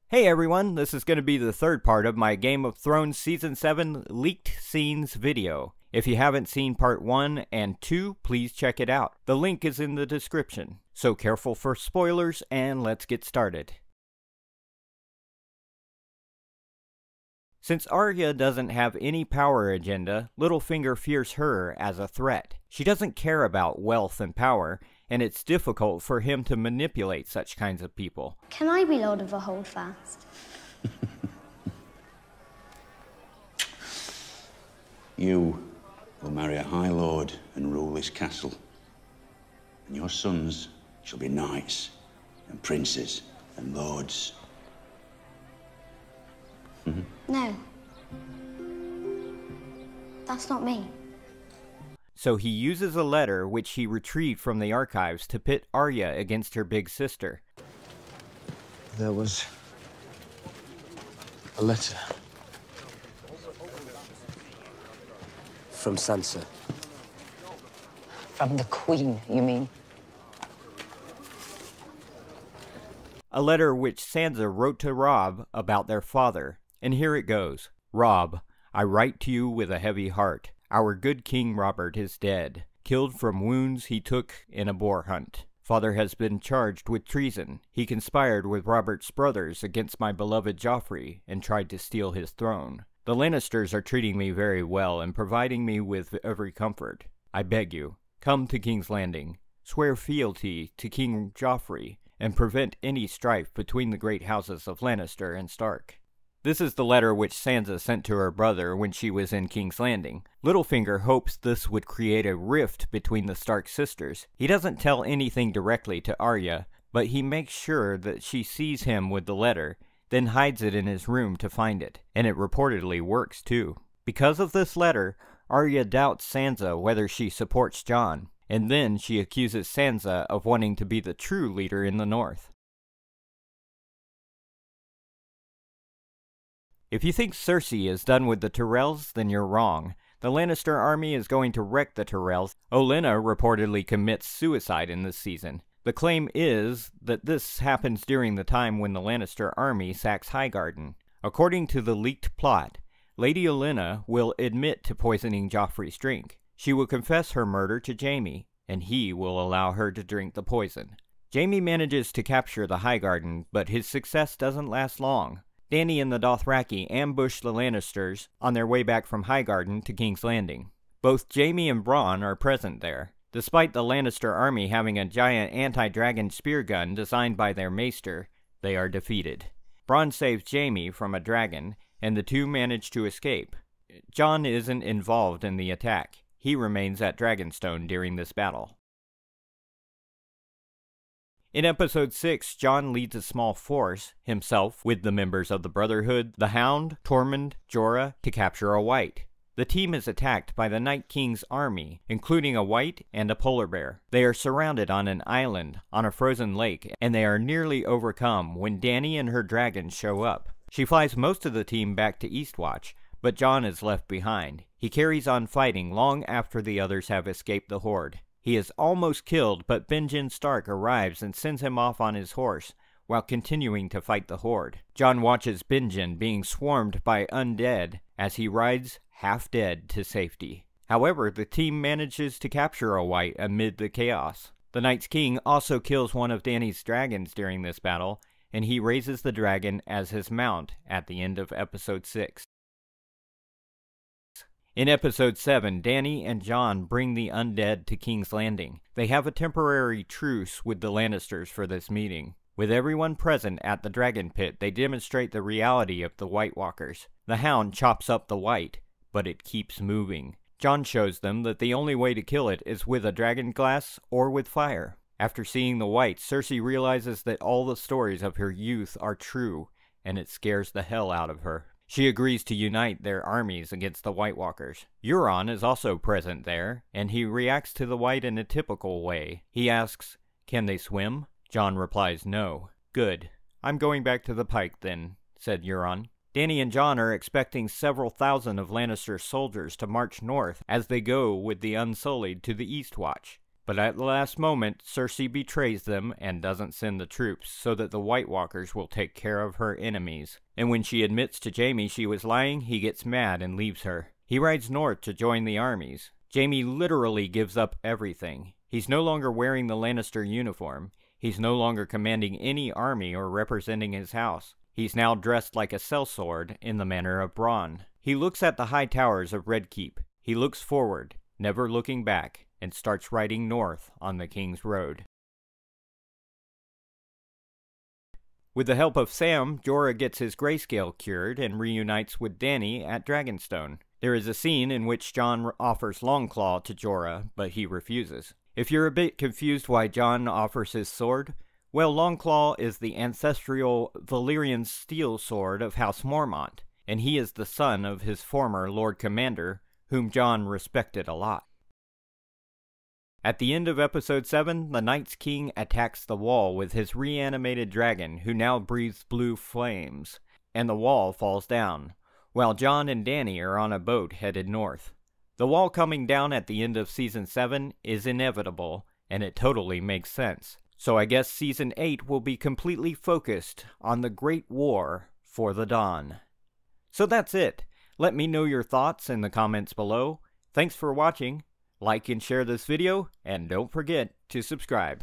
Hey everyone, this is going to be the third part of my Game of Thrones Season 7 Leaked Scenes video. If you haven't seen Part 1 and 2, please check it out. The link is in the description. So careful for spoilers, and let's get started. Since Arya doesn't have any power agenda, Littlefinger fears her as a threat. She doesn't care about wealth and power, and it's difficult for him to manipulate such kinds of people. Can I be Lord of the Holdfast? You will marry a High Lord and rule this castle. And your sons shall be knights and princes and lords. No. That's not me. So he uses a letter which he retrieved from the archives to pit Arya against her big sister. There was a letter from Sansa. From the Queen, you mean? A letter which Sansa wrote to Robb about their father. And here it goes. Robb, I write to you with a heavy heart. Our good King Robert is dead, killed from wounds he took in a boar hunt. Father has been charged with treason. He conspired with Robert's brothers against my beloved Joffrey and tried to steal his throne. The Lannisters are treating me very well and providing me with every comfort. I beg you, come to King's Landing, swear fealty to King Joffrey, and prevent any strife between the great houses of Lannister and Stark. This is the letter which Sansa sent to her brother when she was in King's Landing. Littlefinger hopes this would create a rift between the Stark sisters. He doesn't tell anything directly to Arya, but he makes sure that she sees him with the letter, then hides it in his room to find it. And it reportedly works too. Because of this letter, Arya doubts Sansa whether she supports Jon, and then she accuses Sansa of wanting to be the true leader in the North. If you think Cersei is done with the Tyrells, then you're wrong. The Lannister army is going to wreck the Tyrells. Olenna reportedly commits suicide in this season. The claim is that this happens during the time when the Lannister army sacks Highgarden. According to the leaked plot, Lady Olenna will admit to poisoning Joffrey's drink. She will confess her murder to Jaime, and he will allow her to drink the poison. Jaime manages to capture the Highgarden, but his success doesn't last long. Dany and the Dothraki ambush the Lannisters on their way back from Highgarden to King's Landing. Both Jaime and Bronn are present there. Despite the Lannister army having a giant anti-dragon spear gun designed by their maester, they are defeated. Bronn saves Jaime from a dragon, and the two manage to escape. Jon isn't involved in the attack. He remains at Dragonstone during this battle. In Episode 6, Jon leads a small force, himself, with the members of the Brotherhood, the Hound, Tormund, Jorah, to capture a White. The team is attacked by the Night King's army, including a White and a polar bear. They are surrounded on an island, on a frozen lake, and they are nearly overcome when Dany and her dragon show up. She flies most of the team back to Eastwatch, but Jon is left behind. He carries on fighting long after the others have escaped the Horde. He is almost killed, but Benjen Stark arrives and sends him off on his horse, while continuing to fight the Horde. Jon watches Benjen being swarmed by undead as he rides half dead to safety. However, the team manages to capture a White amid the chaos. The Night's King also kills one of Dany's dragons during this battle, and he raises the dragon as his mount at the end of Episode 6. In Episode 7, Dany and Jon bring the undead to King's Landing. They have a temporary truce with the Lannisters for this meeting. With everyone present at the Dragon Pit, they demonstrate the reality of the White Walkers. The Hound chops up the White, but it keeps moving. Jon shows them that the only way to kill it is with a dragon glass or with fire. After seeing the White, Cersei realizes that all the stories of her youth are true, and it scares the hell out of her. She agrees to unite their armies against the White Walkers. Euron is also present there, and he reacts to the White in a typical way. He asks, "Can they swim?" Jon replies, "No." "Good. I'm going back to the Pike then," said Euron. Dany and Jon are expecting several thousand of Lannister's soldiers to march north as they go with the Unsullied to the Eastwatch. But at the last moment, Cersei betrays them and doesn't send the troops so that the White Walkers will take care of her enemies. And when she admits to Jaime she was lying, he gets mad and leaves her. He rides north to join the armies. Jaime literally gives up everything. He's no longer wearing the Lannister uniform. He's no longer commanding any army or representing his house. He's now dressed like a sellsword in the manner of Bronn. He looks at the high towers of Red Keep. He looks forward, never looking back, and starts riding north on the King's Road. With the help of Sam, Jorah gets his grayscale cured and reunites with Dany at Dragonstone. There is a scene in which Jon offers Longclaw to Jorah, but he refuses. If you're a bit confused why Jon offers his sword, well, Longclaw is the ancestral Valyrian steel sword of House Mormont, and he is the son of his former Lord Commander, whom Jon respected a lot. At the end of Episode 7, the Night's King attacks the wall with his reanimated dragon, who now breathes blue flames, and the wall falls down, while Jon and Dany are on a boat headed north. The wall coming down at the end of Season 7 is inevitable, and it totally makes sense. So I guess Season 8 will be completely focused on the Great War for the Dawn. So that's it. Let me know your thoughts in the comments below. Thanks for watching. Like and share this video, and don't forget to subscribe.